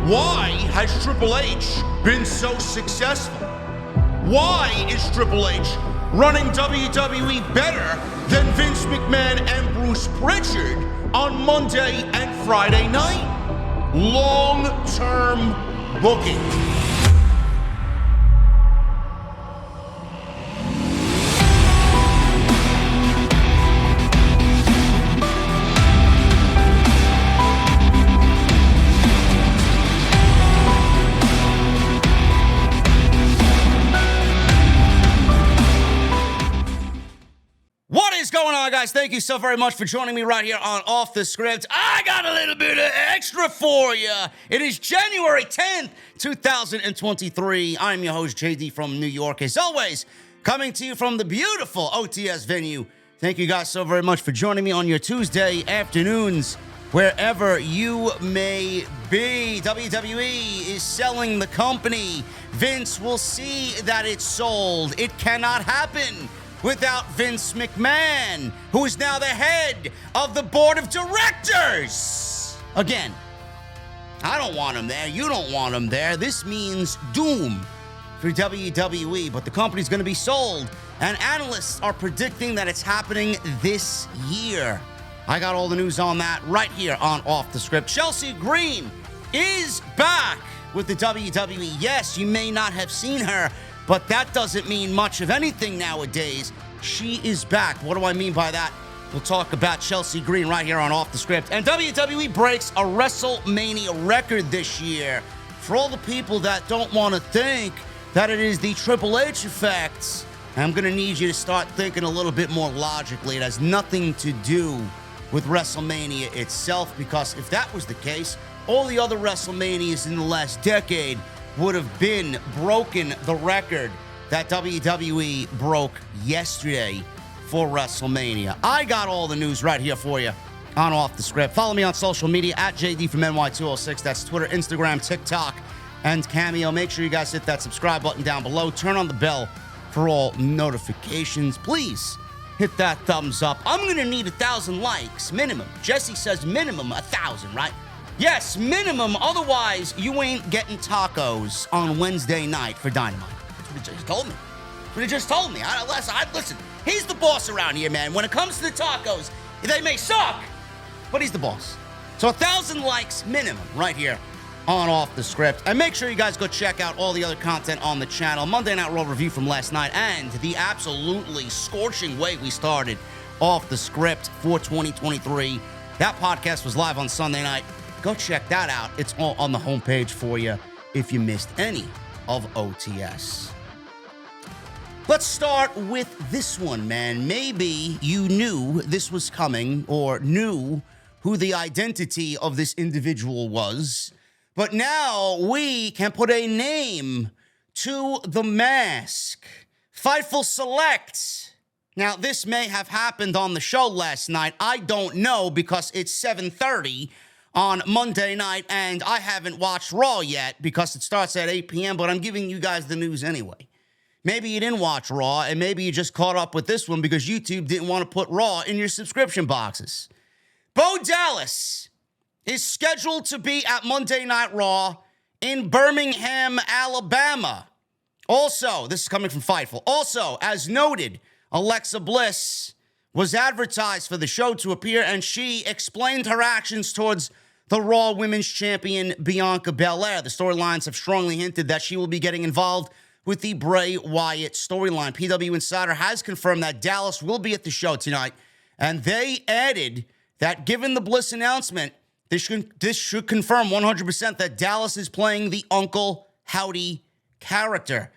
Why has Triple H been so successful? Why is Triple H running WWE better than Vince McMahon and Bruce Pritchard on Monday and Friday night? Long-term booking. What is going on, guys? Thank you so very much for joining me right here on Off the Script. I got a little bit of extra for you. It is January 10th, 2023. I'm your host, JD from New York. As always, coming to you from the beautiful OTS venue. Thank you guys so very much for joining me on your Tuesday afternoons, wherever you may be. WWE is selling the company. Vince will see that it's sold. It cannot happen without Vince McMahon, who is now the head of the board of directors. Again, I don't want him there. You don't want him there. This means doom for WWE, but the company's going to be sold, and analysts are predicting that it's happening this year. I got all the news on that right here on Off the Script. Chelsea Green is back with the WWE. Yes, you may not have seen her, but that doesn't mean much of anything nowadays. She is back. What do I mean by that? We'll talk about Chelsea Green right here on Off the Script. And WWE breaks a WrestleMania record this year. For all the people that don't want to think that it is the Triple H effect, I'm going to need you to start thinking a little bit more logically. It has nothing to do with WrestleMania itself, because if that was the case, all the other WrestleManias in the last decade would have been broken the record that WWE broke yesterday for WrestleMania. I got all the news right here for you on Off the Script. Follow me on social media at JD from NY206. That's Twitter, Instagram, TikTok, and Cameo. Make sure you guys hit that subscribe button down below. Turn on the bell for all notifications. Please hit that thumbs up. I'm going to need 1,000 likes, minimum. Jesse says minimum 1,000, right? Yes, minimum. Otherwise, you ain't getting tacos on Wednesday night for Dynamite. That's what he just told me. That's what he just told me. Listen, he's the boss around here, man. When it comes to the tacos, they may suck, but he's the boss. So 1,000 likes minimum right here on Off the Script. And make sure you guys go check out all the other content on the channel. Monday Night Raw review from last night and the absolutely scorching way we started Off the Script for 2023. That podcast was live on Sunday night. Go check that out. It's all on the homepage for you if you missed any of OTS. Let's start with this one, man. Maybe you knew this was coming or knew who the identity of this individual was, but now we can put a name to the mask. Fightful Select. Now, this may have happened on the show last night. I don't know, because it's 7:30 on Monday night, and I haven't watched Raw yet because it starts at 8 p.m., but I'm giving you guys the news anyway. Maybe you didn't watch Raw, and maybe you just caught up with this one because YouTube didn't want to put Raw in your subscription boxes. Bo Dallas is scheduled to be at Monday Night Raw in Birmingham, Alabama. Also, this is coming from Fightful. Also, as noted, Alexa Bliss was advertised for the show to appear, and she explained her actions towards the Raw Women's Champion, Bianca Belair. The storylines have strongly hinted that she will be getting involved with the Bray Wyatt storyline. PW Insider has confirmed that Dallas will be at the show tonight, and they added that given the Bliss announcement, this should confirm 100% that Dallas is playing the Uncle Howdy character.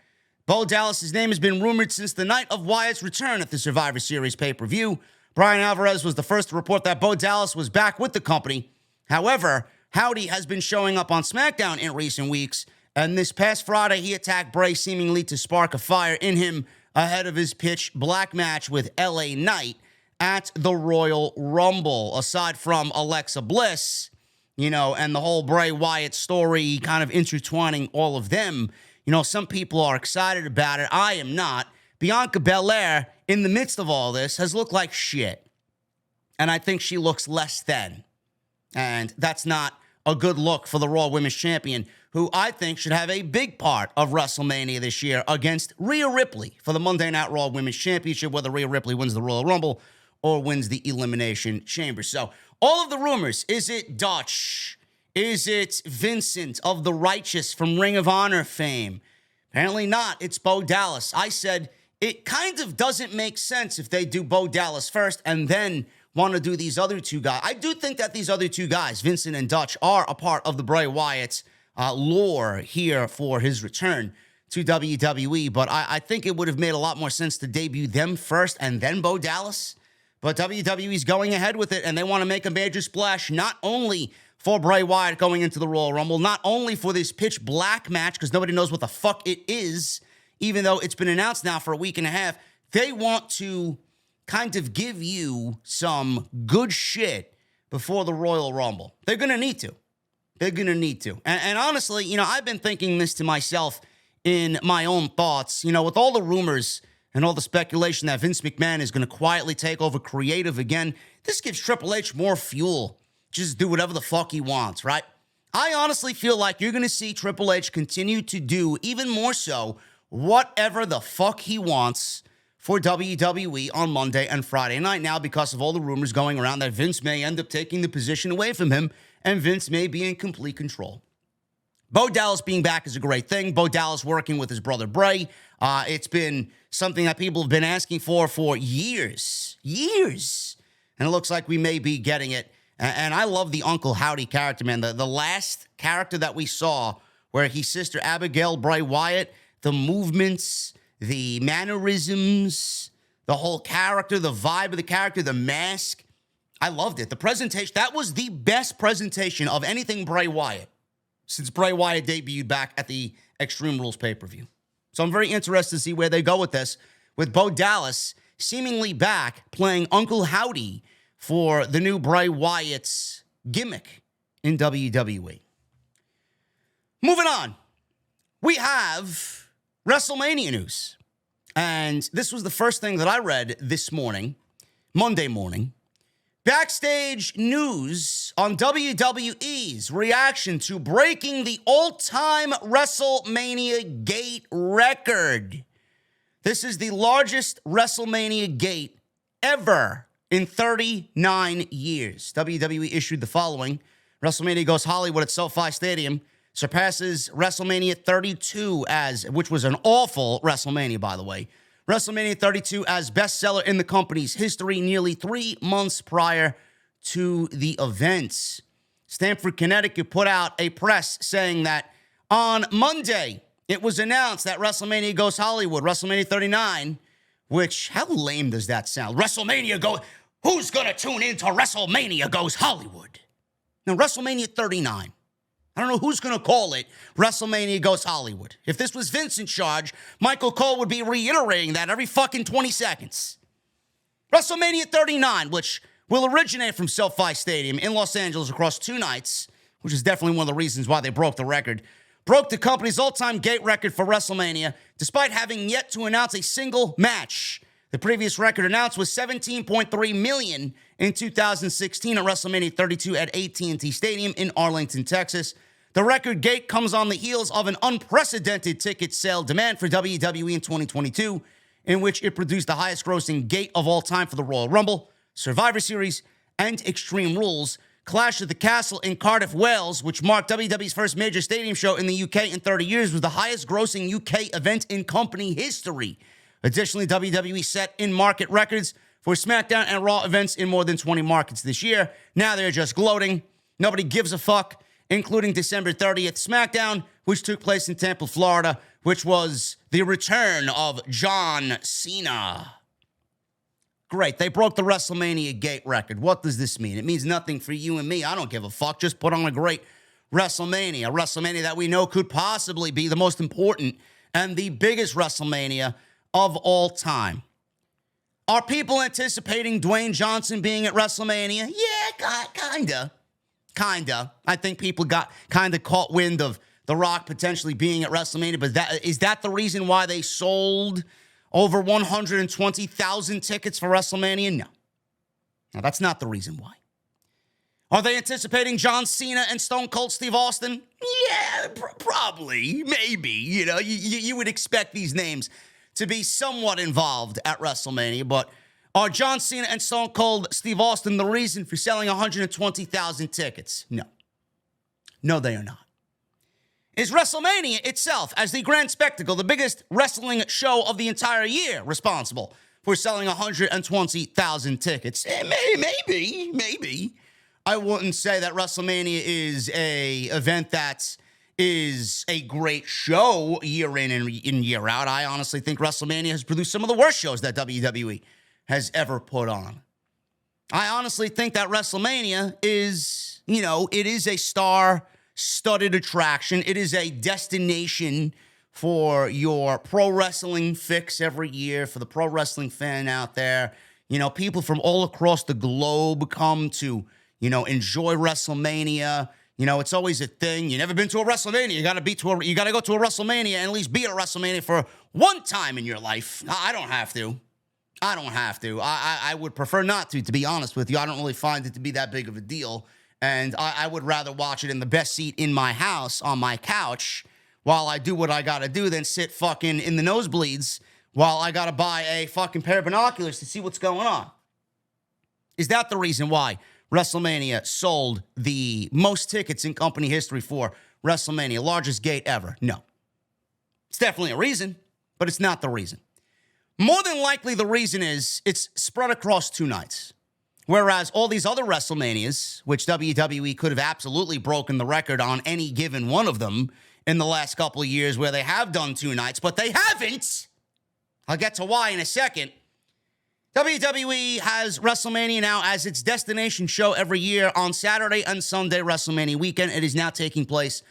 Bo Dallas' name has been rumored since the night of Wyatt's return at the Survivor Series pay-per-view. Brian Alvarez was the first to report that Bo Dallas was back with the company. However, Howdy has been showing up on SmackDown in recent weeks, and this past Friday, he attacked Bray seemingly to spark a fire in him ahead of his pitch black match with LA Knight at the Royal Rumble. Aside from Alexa Bliss, and the whole Bray Wyatt story kind of intertwining all of them, some people are excited about it. I am not. Bianca Belair, in the midst of all this, has looked like shit. And I think she looks less than. And that's not a good look for the Raw Women's Champion, who I think should have a big part of WrestleMania this year against Rhea Ripley for the Monday Night Raw Women's Championship, whether Rhea Ripley wins the Royal Rumble or wins the Elimination Chamber. So all of the rumors, is it Dutch? Is it Vincent of the Righteous from Ring of Honor fame? Apparently not. It's Bo Dallas. I said it kind of doesn't make sense if they do Bo Dallas first and then want to do these other two guys. I do think that these other two guys, Vincent and Dutch, are a part of the Bray Wyatt's lore here for his return to WWE, but I think it would have made a lot more sense to debut them first and then Bo Dallas. But WWE's going ahead with it, and they want to make a major splash, not only for Bray Wyatt going into the Royal Rumble, not only for this pitch black match, because nobody knows what the fuck it is, even though it's been announced now for a week and a half. They want to kind of give you some good shit before the Royal Rumble. They're going to need to. They're going to need to. And honestly, I've been thinking this to myself in my own thoughts, with all the rumors and all the speculation that Vince McMahon is going to quietly take over creative again. This gives Triple H more fuel. Just do whatever the fuck he wants, right? I honestly feel like you're going to see Triple H continue to do, even more so, whatever the fuck he wants for WWE on Monday and Friday night now, because of all the rumors going around that Vince may end up taking the position away from him and Vince may be in complete control. Bo Dallas being back is a great thing. Bo Dallas working with his brother Bray. It's been something that people have been asking for years. And it looks like we may be getting it. And I love the Uncle Howdy character, man. The last character that we saw where his sister Abigail Bray Wyatt, the movements, the mannerisms, the whole character, the vibe of the character, the mask. I loved it. The presentation, that was the best presentation of anything Bray Wyatt since Bray Wyatt debuted back at the Extreme Rules pay-per-view. So I'm very interested to see where they go with this, with Bo Dallas seemingly back playing Uncle Howdy for the new Bray Wyatt's gimmick in WWE. Moving on, we have WrestleMania news. And this was the first thing that I read this morning, Monday morning. Backstage news on WWE's reaction to breaking the all-time WrestleMania gate record. This is the largest WrestleMania gate ever in 39 years. WWE issued the following. WrestleMania Goes Hollywood at SoFi Stadium surpasses WrestleMania 32 which was an awful WrestleMania, by the way. WrestleMania 32 as bestseller in the company's history nearly 3 months prior to the events. Stamford, Connecticut put out a press saying that on Monday, it was announced that WrestleMania Goes Hollywood, WrestleMania 39, which, how lame does that sound? Who's going to tune into WrestleMania Goes Hollywood? Now, WrestleMania 39. I don't know who's going to call it WrestleMania Goes Hollywood. If this was Vince in charge, Michael Cole would be reiterating that every fucking 20 seconds. WrestleMania 39, which will originate from SoFi Stadium in Los Angeles across 2 nights, which is definitely one of the reasons why they broke the record, broke the company's all-time gate record for WrestleMania, despite having yet to announce a single match. The previous record announced was $17.3 million in 2016 at WrestleMania 32 at AT&T Stadium in Arlington, Texas. The record gate comes on the heels of an unprecedented ticket sale demand for WWE in 2022, in which it produced the highest-grossing gate of all time for the Royal Rumble, Survivor Series, and Extreme Rules. Clash at the Castle in Cardiff, Wales, which marked WWE's first major stadium show in the UK in 30 years, was the highest-grossing UK event in company history. Additionally, WWE set in-market records for SmackDown and Raw events in more than 20 markets this year. Now they're just gloating. Nobody gives a fuck, including December 30th SmackDown, which took place in Tampa, Florida, which was the return of John Cena. Great. They broke the WrestleMania gate record. What does this mean? It means nothing for you and me. I don't give a fuck. Just put on a great WrestleMania. A WrestleMania that we know could possibly be the most important and the biggest WrestleMania of all time. Are people anticipating Dwayne Johnson being at WrestleMania? Yeah, kinda. I think people got kind of caught wind of The Rock potentially being at WrestleMania, but is that the reason why they sold over 120,000 tickets for WrestleMania? No, that's not the reason why. Are they anticipating John Cena and Stone Cold Steve Austin? Yeah, probably, maybe. You would expect these names to be somewhat involved at WrestleMania, but are John Cena and Stone Cold Steve Austin the reason for selling 120,000 tickets? No. No, they are not. Is WrestleMania itself, as the grand spectacle, the biggest wrestling show of the entire year, responsible for selling 120,000 tickets? Maybe. I wouldn't say that WrestleMania is a event that is a great show year in and year out. I honestly think WrestleMania has produced some of the worst shows that WWE has ever put on. I honestly think that WrestleMania is, it is a star-studded attraction. It is a destination for your pro wrestling fix every year, for the pro wrestling fan out there. People from all across the globe come to enjoy WrestleMania. It's always a thing. You never been to a WrestleMania. You got to go to a WrestleMania and at least be at a WrestleMania for one time in your life. I don't have to. I would prefer not to be honest with you. I don't really find it to be that big of a deal. And I would rather watch it in the best seat in my house on my couch while I do what I got to do than sit fucking in the nosebleeds while I got to buy a fucking pair of binoculars to see what's going on. Is that the reason why WrestleMania sold the most tickets in company history for WrestleMania? Largest gate ever? No. It's definitely a reason, but it's not the reason. More than likely, the reason is it's spread across 2 nights. Whereas all these other WrestleManias, which WWE could have absolutely broken the record on any given one of them in the last couple of years where they have done 2 nights, but they haven't. I'll get to why in a second. WWE has WrestleMania now as its destination show every year on Saturday and Sunday WrestleMania weekend. It is now taking place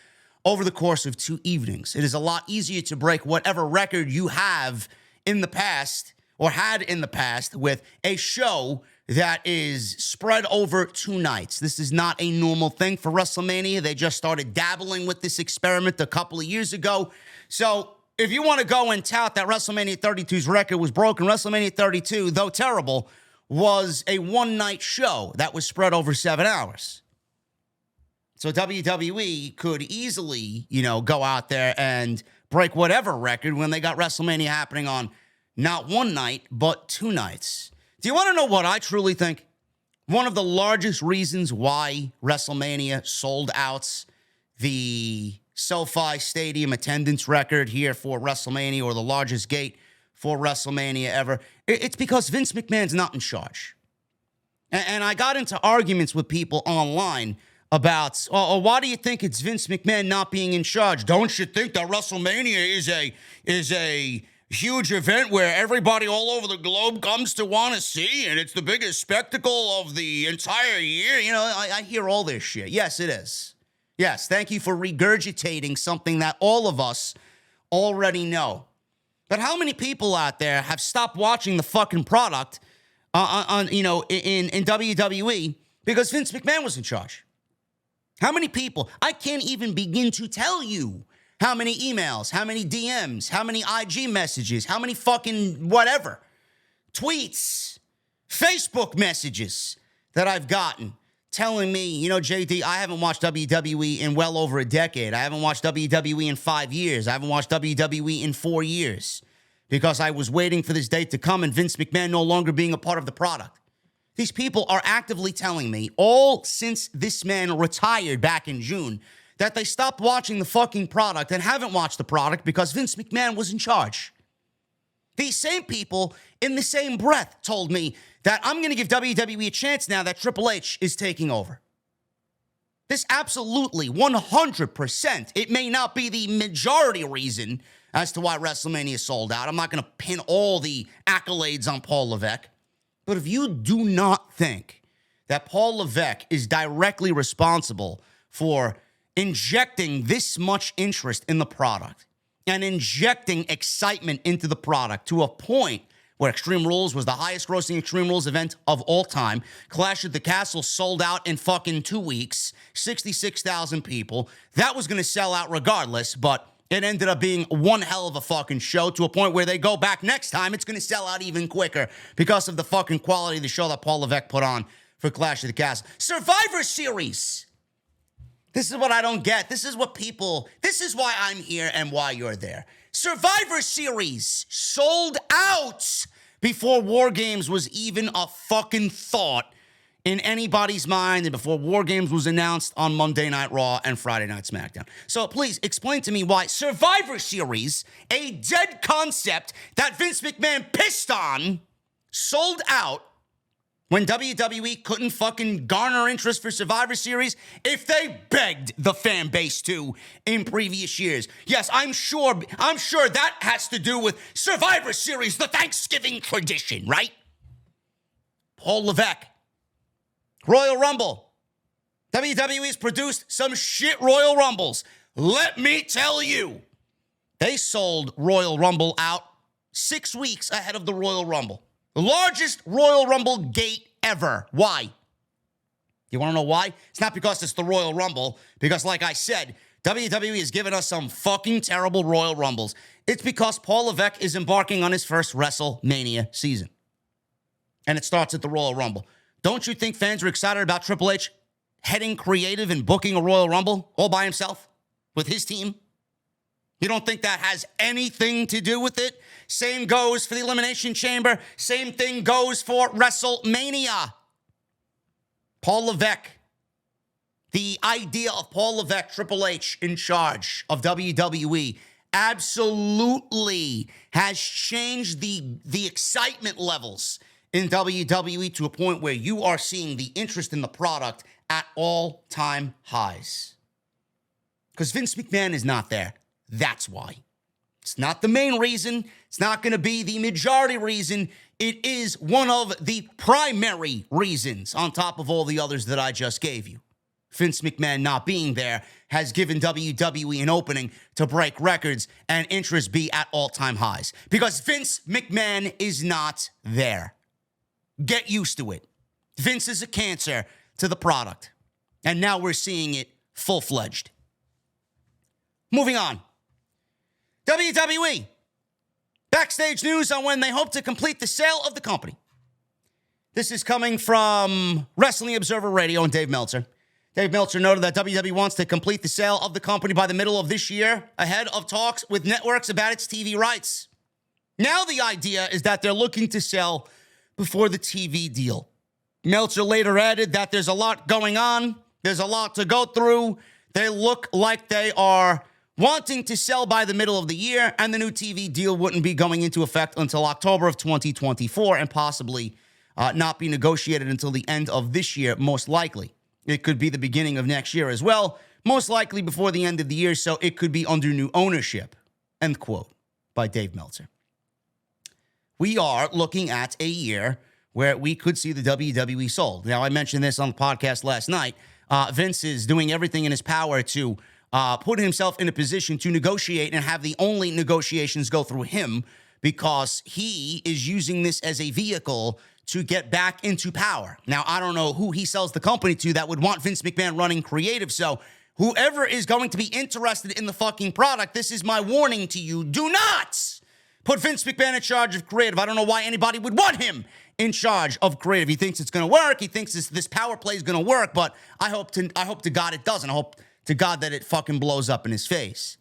over the course of 2 evenings. It is a lot easier to break whatever record you have in the past or had in the past with a show that is spread over 2 nights. This is not a normal thing for WrestleMania. They just started dabbling with this experiment a couple of years ago. So if you want to go and tout that WrestleMania 32's record was broken, WrestleMania 32, though terrible, was a 1-night show that was spread over 7 hours. So WWE could easily, go out there and break whatever record when they got WrestleMania happening on not 1 night, but 2 nights. Do you want to know what I truly think? One of the largest reasons why WrestleMania sold out the SoFi Stadium attendance record here for WrestleMania, or the largest gate for WrestleMania ever, it's because Vince McMahon's not in charge. And I got into arguments with people online about, why do you think it's Vince McMahon not being in charge? Don't you think that WrestleMania is a huge event where everybody all over the globe comes to want to see, and it's the biggest spectacle of the entire year? I hear all this shit. Yes, it is. Yes, thank you for regurgitating something that all of us already know. But how many people out there have stopped watching the fucking product in WWE because Vince McMahon was in charge? How many people? I can't even begin to tell you how many emails, how many DMs, how many IG messages, how many fucking whatever, tweets, Facebook messages that I've gotten telling me, JD, I haven't watched WWE in well over a decade. I haven't watched WWE in 5 years. I haven't watched WWE in 4 years because I was waiting for this date to come and Vince McMahon no longer being a part of the product. These people are actively telling me, all since this man retired back in June, that they stopped watching the fucking product and haven't watched the product because Vince McMahon was in charge. These same people, in the same breath, told me that I'm going to give WWE a chance now that Triple H is taking over. This absolutely, 100%, it may not be the majority reason as to why WrestleMania sold out. I'm not going to pin all the accolades on Paul Levesque. But if you do not think that Paul Levesque is directly responsible for injecting this much interest in the product and injecting excitement into the product to a point where Extreme Rules was the highest grossing Extreme Rules event of all time. Clash at the Castle sold out in fucking 2 weeks, 66,000 people. That was going to sell out regardless, but it ended up being one hell of a fucking show to a point where they go back next time, it's going to sell out even quicker because of the fucking quality of the show that Paul Levesque put on for Clash of the Castle. Survivor Series. This is what I don't get. This is why I'm here and why you're there. Survivor Series sold out before War Games was even a fucking thought in anybody's mind and before War Games was announced on Monday Night Raw and Friday Night SmackDown. So please explain to me why Survivor Series, a dead concept that Vince McMahon pissed on, sold out when WWE couldn't fucking garner interest for Survivor Series if they begged the fan base to in previous years. Yes, I'm sure that has to do with Survivor Series, the Thanksgiving tradition, right? Paul Levesque, Royal Rumble. WWE's produced some shit Royal Rumbles. Let me tell you, they sold Royal Rumble out 6 weeks ahead of the Royal Rumble. The largest Royal Rumble gate ever. Why? You want to know why? It's not because it's the Royal Rumble, because like I said, WWE has given us some fucking terrible Royal Rumbles. It's because Paul Levesque is embarking on his first WrestleMania season. And it starts at the Royal Rumble. Don't you think fans are excited about Triple H heading creative and booking a Royal Rumble all by himself with his team? You don't think that has anything to do with it? Same goes for the Elimination Chamber. Same thing goes for WrestleMania. Paul Levesque. The idea of Paul Levesque, Triple H in charge of WWE, absolutely has changed the excitement levels in WWE to a point where you are seeing the interest in the product at all-time highs. Because Vince McMahon is not there. That's why. It's not the main reason. It's not going to be the majority reason. It is one of the primary reasons on top of all the others that I just gave you. Vince McMahon not being there has given WWE an opening to break records and interest be at all-time highs. Because Vince McMahon is not there. Get used to it. Vince is a cancer to the product. And now we're seeing it full-fledged. Moving on. WWE. Backstage news on when they hope to complete the sale of the company. This is coming from Wrestling Observer Radio and Dave Meltzer. Dave Meltzer noted that WWE wants to complete the sale of the company by the middle of this year, ahead of talks with networks about its TV rights. Now the idea is that they're looking to sell before the TV deal. Meltzer later added that there's a lot going on. There's a lot to go through. They look like they are wanting to sell by the middle of the year, and the new TV deal wouldn't be going into effect until October of 2024 and possibly not be negotiated until the end of this year, most likely. It could be the beginning of next year as well, most likely before the end of the year, so it could be under new ownership, end quote, by Dave Meltzer. We are looking at a year where we could see the WWE sold. Now, I mentioned this on the podcast last night. Vince is doing everything in his power to put himself in a position to negotiate and have the only negotiations go through him because he is using this as a vehicle to get back into power. Now, I don't know who he sells the company to that would want Vince McMahon running creative, so whoever is going to be interested in the fucking product, this is my warning to you. Do not put Vince McMahon in charge of creative. I don't know why anybody would want him in charge of creative. He thinks it's going to work. He thinks this power play is going to work, but I hope to God it doesn't. I hope to God that it fucking blows up in his face.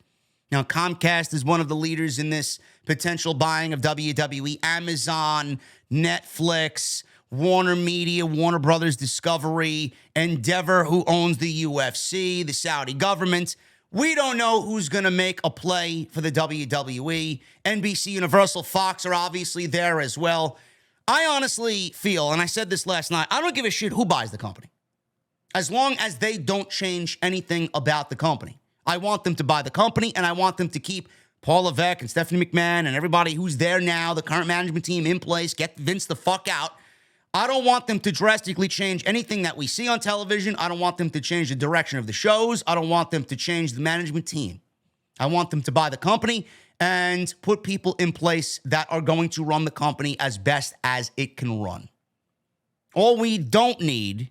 Now, Comcast is one of the leaders in this potential buying of WWE. Amazon, Netflix, Warner Media, Warner Brothers Discovery, Endeavor, who owns the UFC, the Saudi government. We don't know who's going to make a play for the WWE. NBC, Universal, Fox are obviously there as well. I honestly feel, and I said this last night, I don't give a shit who buys the company, as long as they don't change anything about the company. I want them to buy the company, and I want them to keep Paul Levesque and Stephanie McMahon and everybody who's there now, the current management team in place, get Vince the fuck out. I don't want them to drastically change anything that we see on television. I don't want them to change the direction of the shows. I don't want them to change the management team. I want them to buy the company and put people in place that are going to run the company as best as it can run. All we need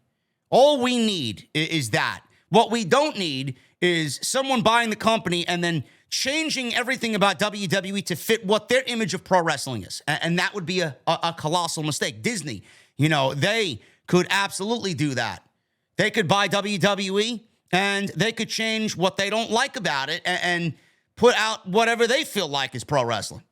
is that. What we don't need is someone buying the company and then changing everything about WWE to fit what their image of pro wrestling is. And that would be a colossal mistake. Disney, they could absolutely do that. They could buy WWE and they could change what they don't like about it and put out whatever they feel like is pro wrestling.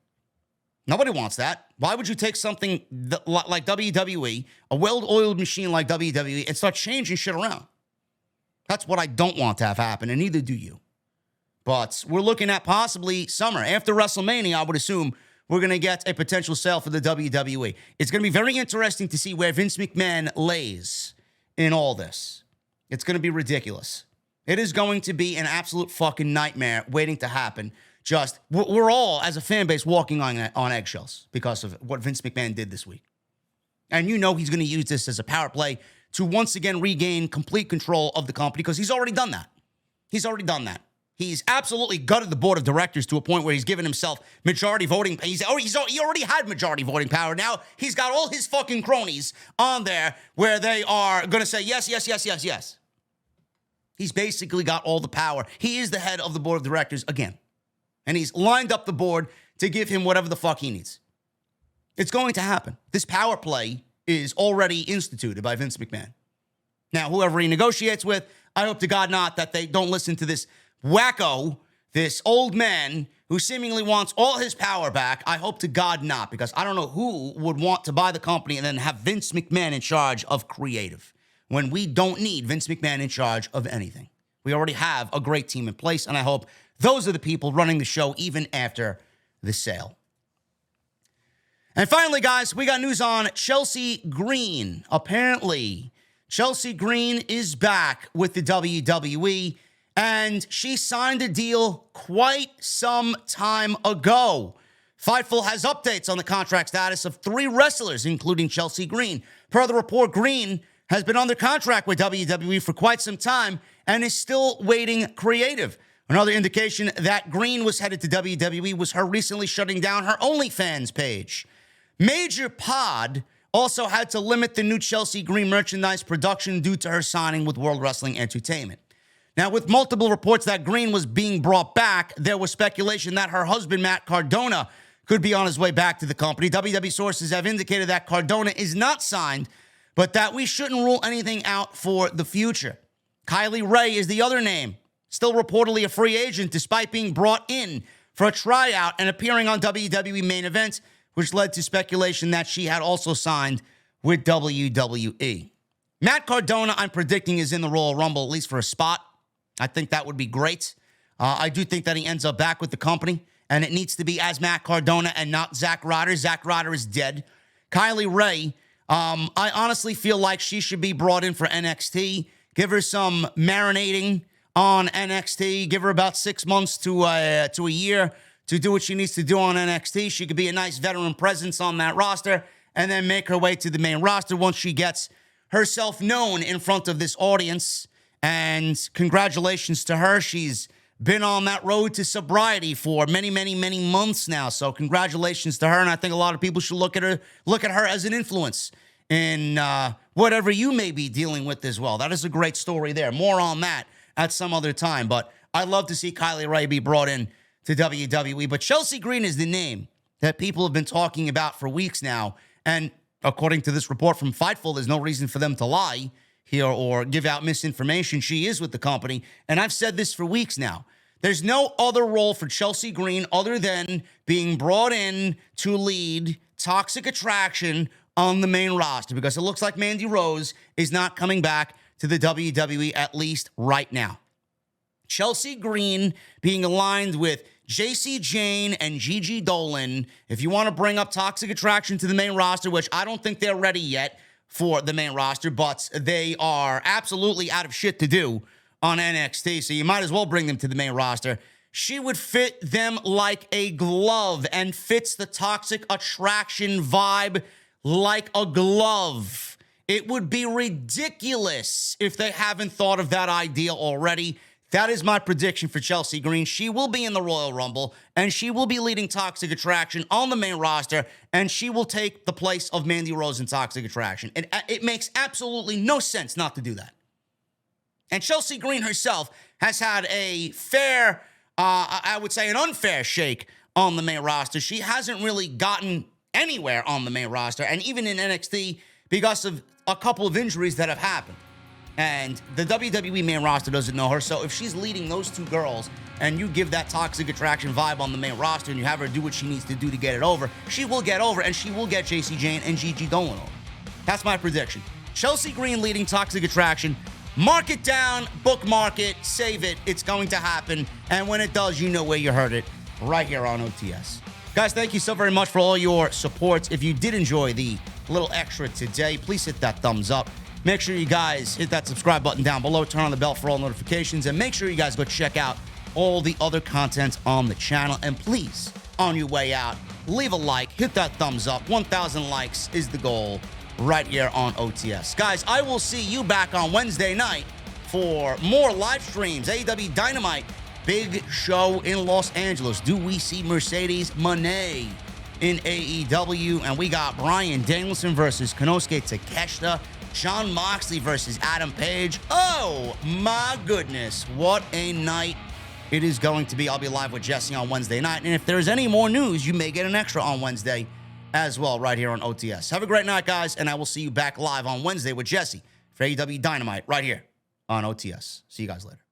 Nobody wants that. Why would you take something like WWE, a well-oiled machine like WWE, and start changing shit around? That's what I don't want to have happen, and neither do you. But we're looking at possibly summer. After WrestleMania, I would assume we're going to get a potential sale for the WWE. It's going to be very interesting to see where Vince McMahon lays in all this. It's going to be ridiculous. It is going to be an absolute fucking nightmare waiting to happen. Just, we're all, as a fan base, walking on eggshells because of what Vince McMahon did this week. And you know he's going to use this as a power play to once again regain complete control of the company because he's already done that. He's already done that. He's absolutely gutted the board of directors to a point where he's given himself majority voting. He already had majority voting power. Now he's got all his fucking cronies on there where they are going to say yes, yes, yes, yes, yes. He's basically got all the power. He is the head of the board of directors again. And he's lined up the board to give him whatever the fuck he needs. It's going to happen. This power play is already instituted by Vince McMahon. Now, whoever he negotiates with, I hope to God not that they don't listen to this wacko, this old man who seemingly wants all his power back. I hope to God not, because I don't know who would want to buy the company and then have Vince McMahon in charge of creative when we don't need Vince McMahon in charge of anything. We already have a great team in place, and I hope those are the people running the show even after the sale. And finally, guys, we got news on Chelsea Green. Apparently, Chelsea Green is back with the WWE, and she signed a deal quite some time ago. Fightful has updates on the contract status of 3 wrestlers, including Chelsea Green. Per the report, Green has been under contract with WWE for quite some time and is still waiting creative. Another indication that Green was headed to WWE was her recently shutting down her OnlyFans page. Major Pod also had to limit the new Chelsea Green merchandise production due to her signing with World Wrestling Entertainment. Now, with multiple reports that Green was being brought back, there was speculation that her husband, Matt Cardona, could be on his way back to the company. WWE sources have indicated that Cardona is not signed, but that we shouldn't rule anything out for the future. Kylie Ray is the other name, still reportedly a free agent despite being brought in for a tryout and appearing on WWE main events, which led to speculation that she had also signed with WWE. Matt Cardona, I'm predicting, is in the Royal Rumble, at least for a spot. I think that would be great. I do think that he ends up back with the company, and it needs to be as Matt Cardona and not Zack Ryder. Zack Ryder is dead. Kylie Ray, I honestly feel like she should be brought in for NXT. Give her some marinating on NXT. Give her about 6 months to a year to do what she needs to do on NXT. She could be a nice veteran presence on that roster and then make her way to the main roster once she gets herself known in front of this audience. And congratulations to her. She's been on that road to sobriety for many, many, many months now. So congratulations to her. And I think a lot of people should look at her as an influence in whatever you may be dealing with as well. That is a great story there. More on that at some other time. But I'd love to see Kylie Ray be brought in to WWE. But Chelsea Green is the name that people have been talking about for weeks now. And according to this report from Fightful, there's no reason for them to lie here or give out misinformation. She is with the company. And I've said this for weeks now. There's no other role for Chelsea Green other than being brought in to lead Toxic Attraction on the main roster, because it looks like Mandy Rose is not coming back to the WWE, at least right now. Chelsea Green being aligned with JC Jane and Gigi Dolan. If you want to bring up Toxic Attraction to the main roster, which I don't think they're ready yet for the main roster, but they are absolutely out of shit to do on NXT, so you might as well bring them to the main roster. She would fit them like a glove and fits the Toxic Attraction vibe like a glove. It would be ridiculous if they haven't thought of that idea already. That is my prediction for Chelsea Green. She will be in the Royal Rumble, and she will be leading Toxic Attraction on the main roster, and she will take the place of Mandy Rose in Toxic Attraction. It makes absolutely no sense not to do that. And Chelsea Green herself has had a fair, I would say an unfair shake on the main roster. She hasn't really gotten anywhere on the main roster, and even in NXT, because of a couple of injuries that have happened. And the WWE main roster doesn't know her. So if she's leading those two girls and you give that toxic attraction vibe on the main roster and you have her do what she needs to do to get it over, she will get over and she will get JC Jane and Gigi Dolan over. That's my prediction. Chelsea Green leading toxic attraction. Mark it down, bookmark it, save it. It's going to happen. And when it does, you know where you heard it, right here on OTS. Guys, thank you so very much for all your support. If you did enjoy the little extra today, please hit that thumbs up. Make sure you guys hit that subscribe button down below, turn on the bell for all notifications, and make sure you guys go check out all the other content on the channel. And please, on your way out, leave a like, hit that thumbs up. 1,000 likes is the goal right here on OTS. Guys, I will see you back on Wednesday night for more live streams. AEW Dynamite, big show in Los Angeles. Do we see Mercedes Moné in AEW? And we got Bryan Danielson versus Konosuke Takeshita. Jon Moxley versus Adam Page. Oh, my goodness. What a night it is going to be. I'll be live with Jesse on Wednesday night. And if there's any more news, you may get an extra on Wednesday as well right here on OTS. Have a great night, guys, and I will see you back live on Wednesday with Jesse for AEW Dynamite right here on OTS. See you guys later.